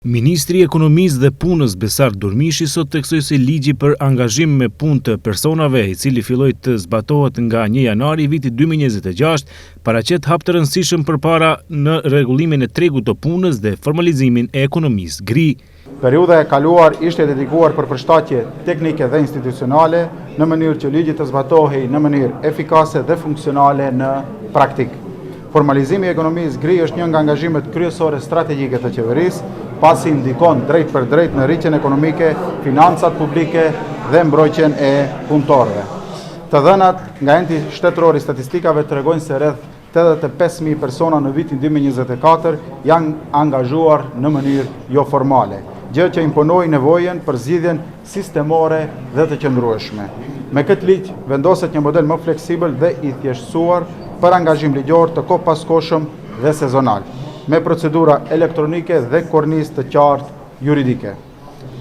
Ministri i Ekonomisë dhe Punës Besar Durmishi sot theksoi se ligji për angazhim me punë të personave, i cili filloi të zbatohet nga 1 janari vitit 2026, paraqet hap të rëndësishëm përpara në rregullimin e tregut të punës dhe formalizimin e ekonomisë gri. Periudha e kaluar ishte dedikuar për përshtatje teknike dhe institucionale në mënyrë që ligji të zbatohej në mënyrë efikase dhe funksionale në praktik. Formalizimi i ekonomisë gri është një nga angazhimet kryesore strategjike të qeverisë, pasi ndikon drejt për drejt në rritjen ekonomike, financat publike dhe mbrojtjen e punëtorëve. Të dhënat nga enti shtetëror i statistikave tregojnë se rreth 85.000 persona në vitin 2024 janë angazhuar në mënyrë jo formale, gjë që imponoi nevojën për zgjidhjen sistemore dhe të qëndrueshme. Me këtë ligj vendoset një model më fleksibël dhe i thjeshtësuar për angazhim ligjor të kohëpaskoshëm dhe sezonal, me procedura elektronike dhe kornizë të qartë juridike.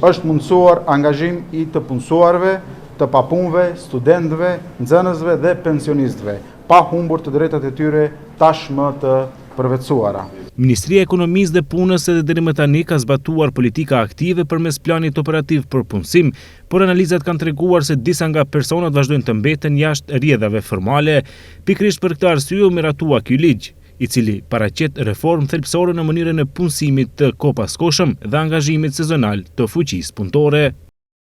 Është mundësuar angazhim i të punësuarve, të papunëve, studentëve, nxënësve dhe pensionistëve, pa humbur të drejtat e tyre tashmë të përvetësuara. Ministria e Ekonomisë dhe Punës edhe deri më tani ka zbatuar politika aktive përmes planit operativ për punësim, por analizat kanë treguar se disa nga personat vazhdojnë të mbeten jashtë rrjedhave formale. Pikërisht për këtë arsye u miratua ky ligj, i cili paraqet reformë thelbësore në mënyrën e punësimit të kohëpaskoshëm dhe angazhimit sezonal të fuqisë punëtore.